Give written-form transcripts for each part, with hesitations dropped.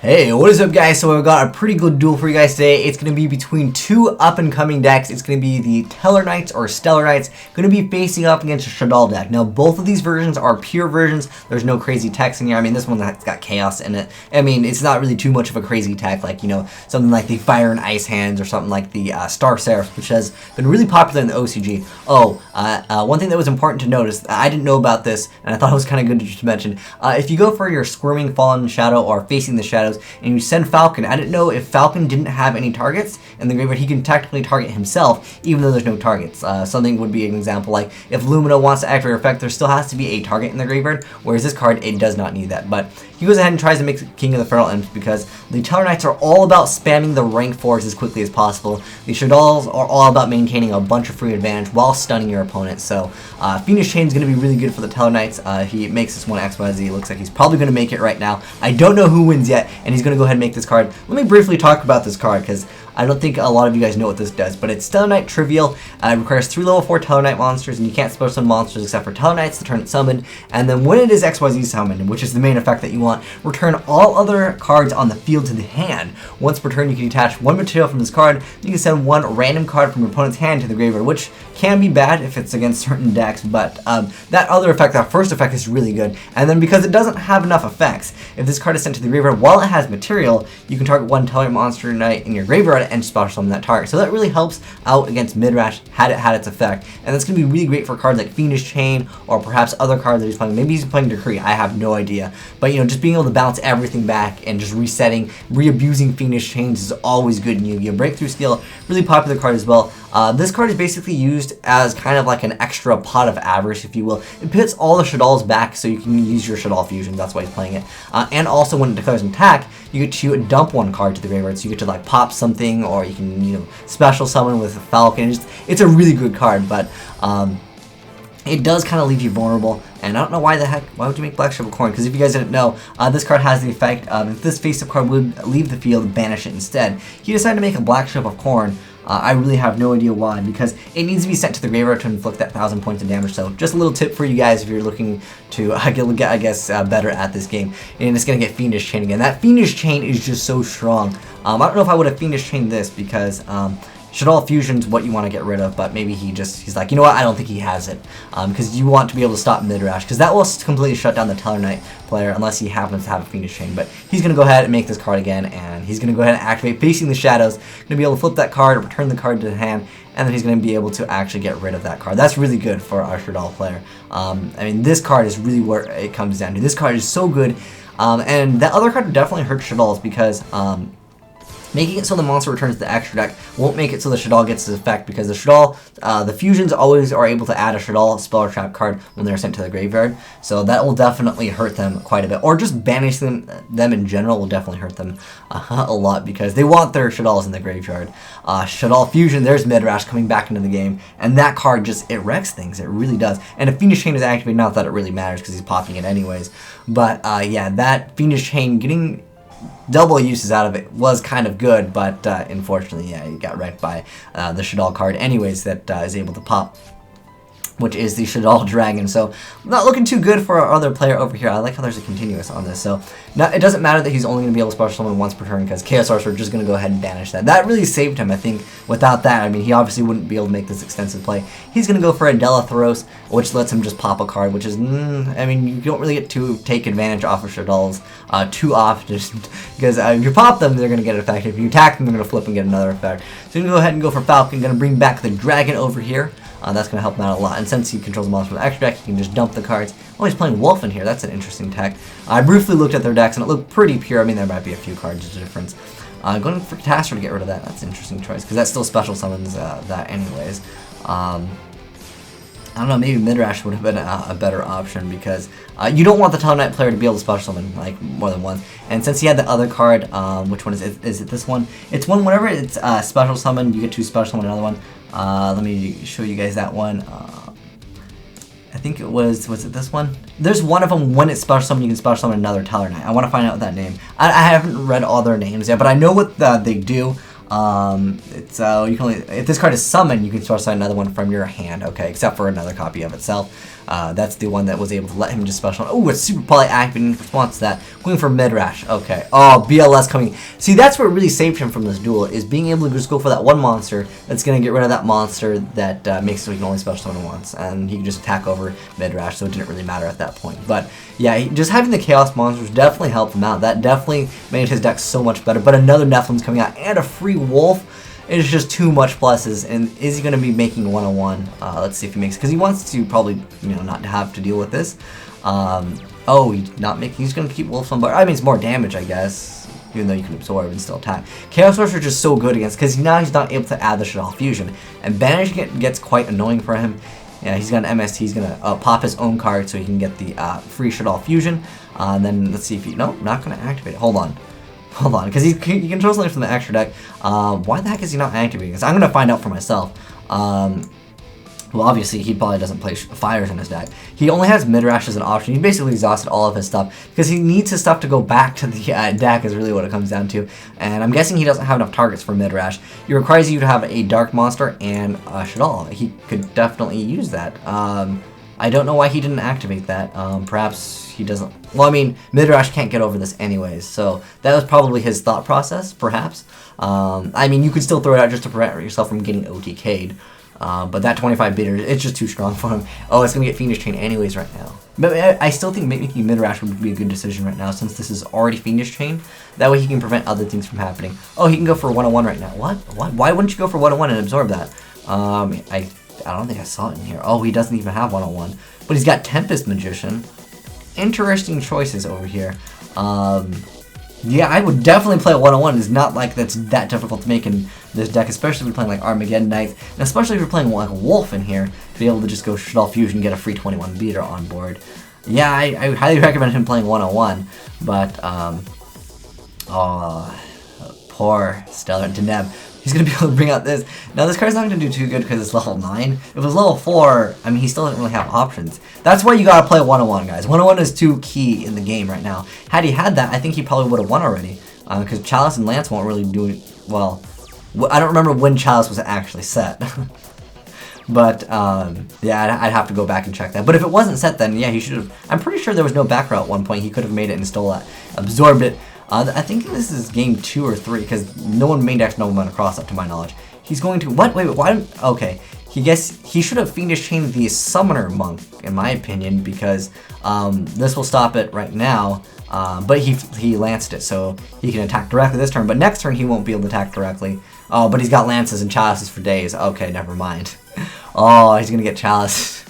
Hey, what is up guys? So I've got a pretty good duel for you guys today. It's going to be between two up-and-coming decks. It's going to be the TellaKnights or StellarKnights going to be facing up against a Shaddoll deck. Now both of these versions are pure versions. There's no crazy techs in here. I mean, this one's got chaos in it. I mean, it's not really too much of a crazy tech like, you know, something like the Fire and Ice Hands or something like the Star Seraph, which has been really popular in the OCG. One thing that was important to notice, I didn't know about this, and I thought it was kind of good to mention. If you go for your Squirming Fallen Shadow or Facing the Shadows, and you send Falcon, I didn't know if Falcon didn't have any targets in the graveyard, he can technically target himself, even though there's no targets. Something would be an example like if Lumina wants to activate her effect, there still has to be a target in the graveyard, whereas this card, it does not need that. But he goes ahead and tries to make King of the Feral Imps because the TellaKnights are all about spamming the rank 4s as quickly as possible. The Shaddolls are all about maintaining a bunch of free advantage while stunning your opponent. So Fiendish Chain is going to be really good for the TellaKnights. He makes this one XYZ. Looks like he's probably going to make it right now. I don't know who wins yet, and he's going to go ahead and make this card. Let me briefly talk about this card because I don't think a lot of you guys know what this does, but it's TellaKnight Trivial. It requires 3 level 4 TellaKnight monsters, and you can't special summon monsters except for TellaKnights the turn it's summoned. And then when it is XYZ summoned, which is the main effect that you want, return all other cards on the field to the hand. Once per turn, you can detach 1 material from this card. You can send 1 random card from your opponent's hand to the graveyard, which can be bad if it's against certain decks, but that other effect, that first effect, is really good. And then because it doesn't have enough effects, if this card is sent to the graveyard while it has material, you can target 1 TellaKnight monster knight in your graveyard and special summon that target. So that really helps out against Midrash had it had its effect. And that's going to be really great for cards like Fiendish Chain or perhaps other cards that he's playing. Maybe he's playing Decree, I have no idea. But you know, just being able to bounce everything back and just resetting, re-abusing Fiendish Chains is always good in Yu-Gi-Oh! Breakthrough skill, really popular card as well. This card is basically used as kind of like an extra pot of avarice, if you will. It puts all the Shaddolls back so you can use your Shaddoll fusions, that's why he's playing it. And also when it declares an attack, you get to dump 1 card to the graveyard, so you get to like pop something, or you can, you know, special summon with a Falcon. It's a really good card, but it does kind of leave you vulnerable, and I don't know why would you make Black Ship of Corn? Because if you guys didn't know, this card has the effect of if this face-up card would leave the field, banish it instead. He decided to make a Black Ship of Corn. I really have no idea why, because it needs to be sent to the graveyard to inflict that 1,000 points of damage. So just a little tip for you guys if you're looking to get, I guess, better at this game. And it's going to get Fiendish Chain again. That Fiendish Chain is just so strong. I don't know if I would have Fiendish Chained this because Shaddoll Fusion's what you want to get rid of, but maybe he's like, you know what, I don't think he has it. Because you want to be able to stop Midrash, because that will completely shut down the TellaKnight player unless he happens to have a Fiendish Chain. But he's going to go ahead and make this card again, and he's going to go ahead and activate Facing the Shadows. Going to be able to flip that card, return the card to the hand, and then he's going to be able to actually get rid of that card. That's really good for our Shaddoll player. I mean, this card is really where it comes down to. This card is so good, and that other card definitely hurts Shaddolls because making it so the monster returns to the extra deck won't make it so the Shaddoll gets its effect, because the Shaddoll, the fusions always are able to add a Shaddoll spell or trap card when they're sent to the graveyard, so that will definitely hurt them quite a bit. Or just banishing them in general will definitely hurt them a lot, because they want their Shaddolls in the graveyard. Shaddoll Fusion, there's Midrash coming back into the game, and that card just, it wrecks things, it really does. And if Fiendish Chain is activated, not that it really matters because he's popping it anyways, but yeah, that Fiendish Chain, getting double uses out of it was kind of good, but unfortunately, yeah, he got wrecked by the Shaddoll card anyways that is able to pop, which is the Shaddoll Dragon. So not looking too good for our other player over here. I like how there's a continuous on this. So it doesn't matter that he's only going to be able to special summon once per turn, because Chaos Sorcerer just going to go ahead and banish that. That really saved him, I think. Without that, I mean, he obviously wouldn't be able to make this extensive play. He's going to go for a Delathros, which lets him just pop a card, which is, I mean, you don't really get to take advantage off of Shaddolls too often, because if you pop them, they're going to get an effect. If you attack them, they're going to flip and get another effect. So you're going to go ahead and go for Falcon, going to bring back the Dragon over here. That's going to help him out a lot. And since he controls the monster with the extra deck, he can just dump the cards. Oh, he's playing Wolf in here. That's an interesting tech. I briefly looked at their decks, and it looked pretty pure. I mean, there might be a few cards of difference. Going for Catastrophe to get rid of that. That's an interesting choice, because that still special summons that anyways. I don't know, maybe Midrash would have been a better option, because you don't want the TellaKnight player to be able to special summon like more than once. And since he had the other card, which one is it? Is it this one? It's one whenever it's special summon, you get to special summon another one. Let me show you guys that one. I think it was it this one? There's one of them, when it's special summon, you can special summon another TellaKnight. I want to find out that name. I haven't read all their names yet, but I know what they do. It's you can only, if this card is summoned, you can special summon another one from your hand. Okay, except for another copy of itself. That's the one that was able to let him just special. Oh, it's super poly activating in response to that. Going for mid-rash. Okay. Oh, BLS coming. See, that's what really saved him from this duel, is being able to just go for that one monster that's going to get rid of that monster that makes it so he can only special summon once. And he can just attack over mid-rash, so it didn't really matter at that point. But yeah, just having the Chaos monsters definitely helped him out. That definitely made his deck so much better. But another Nephilim's coming out and a free wolf. It's just too much pluses. And is he going to be making 101? Let's see if he makes, because he wants to probably, you know, not have to deal with this. Oh, he's not making. He's going to keep wolves on board. I mean, it's more damage, I guess, even though you can absorb and still attack. Chaos Sorcerer is just so good against, because now he's not able to add the Shaddoll Fusion, and banishing it gets quite annoying for him. Yeah, he's got an MST. He's gonna pop his own card so he can get the free Shaddoll Fusion. And then let's see if he. No, not gonna activate it. Hold on, because he controls something from the extra deck. Why the heck is he not activating this? I'm gonna find out for myself. Well, obviously, he probably doesn't play fires in his deck. He only has mid-rash as an option. He basically exhausted all of his stuff because he needs his stuff to go back to the deck is really what it comes down to. And I'm guessing he doesn't have enough targets for mid-rash. It requires you to have a dark monster and a Shaddoll. He could definitely use that. I don't know why he didn't activate that. Perhaps he doesn't. Well, I mean, mid-rash can't get over this anyways. So that was probably his thought process, perhaps. I mean, you could still throw it out just to prevent yourself from getting OTK'd. But that 25 bitter, it's just too strong for him. Oh, it's going to get Fiendish Chain anyways right now. But I still think making mid-rash would be a good decision right now, since this is already Fiendish Chain. That way he can prevent other things from happening. Oh, he can go for 101 right now. What? Why wouldn't you go for 101 and absorb that? I don't think I saw it in here. Oh, he doesn't even have 101. But he's got Tempest Magician. Interesting choices over here. Yeah, I would definitely play a 101. It's not like that's that difficult to make in this deck, especially if you're playing like Armageddon Knights, and especially if you're playing like a Wolf in here, to be able to just go Shaddoll Fusion and get a free 21 beater on board. Yeah, I would highly recommend him playing 101, but, oh, poor Stellar Deneb. He's going to be able to bring out this. Now, this card's not going to do too good because it's level 9. If it was level 4, I mean, he still doesn't really have options. That's why you got to play 101, guys. 101 is too key in the game right now. Had he had that, I think he probably would have won already. Because Chalice and Lance won't really do it well. I don't remember when Chalice was actually set. But, yeah, I'd have to go back and check that. But if it wasn't set then, yeah, he should have. I'm pretty sure there was no back row at one point. He could have made it and stole that. Absorbed it. I think this is game 2 or 3, because no one main decks Nobleman across, up to my knowledge. He's going to, what? Wait, why? Okay, he should have Fiendish Chained the Summoner Monk, in my opinion, because this will stop it right now. But he lanced it, so he can attack directly this turn. But next turn he won't be able to attack directly. Oh, but he's got lances and chalices for days. Okay, never mind. Oh, he's gonna get chalice.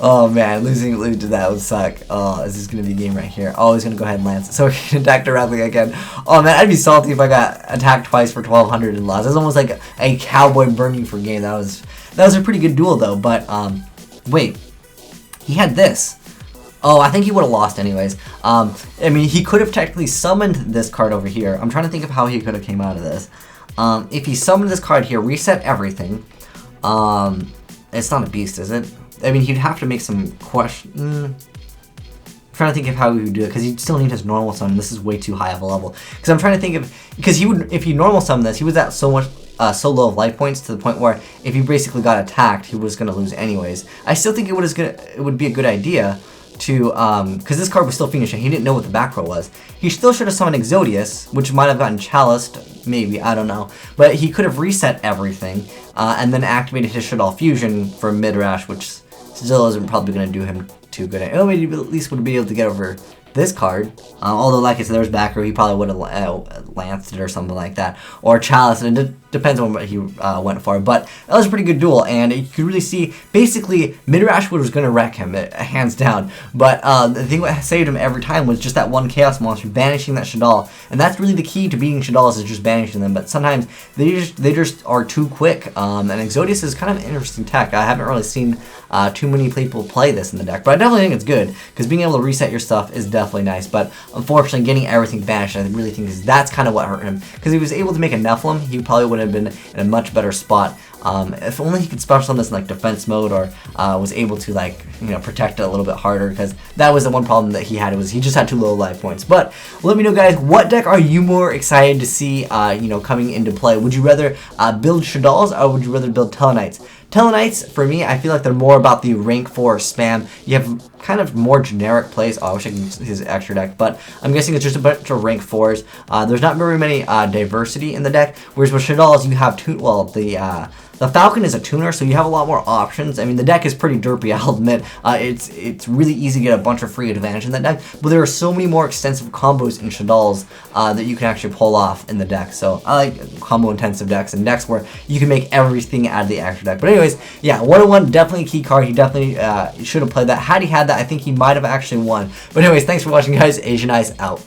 Oh man, losing to that would suck. Oh, is this gonna be a game right here? Oh, he's gonna go ahead and lance it, so he can attack directly again. Oh man, I'd be salty if I got attacked twice for 1200 and lost. That's almost like a cowboy burning for game. That was a pretty good duel though. But wait, he had this. Oh, I think he would have lost anyways. I mean, he could have technically summoned this card over here. I'm trying to think of how he could have came out of this. If he summoned this card here, reset everything. It's not a beast, is it? I mean, he'd have to make some question. I'm trying to think of how he would do it, because he'd still need his normal summon. This is way too high of a level. Because I'm trying to think of, because he would, if he normal summoned this, he was at so low of life points to the point where if he basically got attacked, he was going to lose anyways. I still think it would be a good idea to, because this card was still finishing. He didn't know what the back row was. He still should have summoned Exodius, which might have gotten chaliced, maybe, I don't know. But he could have reset everything, and then activated his Shaddoll Fusion for mid-rash, which still isn't probably going to do him too good. Oh, maybe at least would be able to get over this card. Although, like I said, there's back row, he probably would have lanced it or something like that. Or chalice, and it depends on what he went for. But that was a pretty good duel, and you could really see, basically, mid-rash was going to wreck him, hands down. But the thing that saved him every time was just that one Chaos Monster, banishing that Shaddoll. And that's really the key to beating Shadolls, is just banishing them. But sometimes they just are too quick. And Exodius is kind of an interesting tech. I haven't really seen too many people play this in the deck, but I definitely think it's good, because being able to reset your stuff is definitely nice. But unfortunately, getting everything banished, I really think that's kind of what hurt him, because if he was able to make a Nephilim, he probably would have been in a much better spot. If only he could special summon this in like defense mode, or was able to, like, you know, protect it a little bit harder, because that was the one problem that he had, was he just had too low life points. But let me know, guys, what deck are you more excited to see you know, coming into play? Would you rather build Shadolls, or would you rather build TellaKnights? TellaKnights, for me, I feel like they're more about the rank 4 spam. You have kind of more generic plays. Oh, I wish I could use his extra deck, but I'm guessing it's just a bunch of rank 4s. There's not very many diversity in the deck, whereas with Shaddolls, you have the Falcon is a tuner, so you have a lot more options. I mean, the deck is pretty derpy, I'll admit. It's really easy to get a bunch of free advantage in that deck, but there are so many more extensive combos in Shaddolls that you can actually pull off in the deck. So I like combo-intensive decks and decks where you can make everything out of the extra deck. But anyways, yeah, 101, definitely a key card. He definitely should have played that. Had he had that, I think he might have actually won. But anyways, thanks for watching, guys. Aznyes out.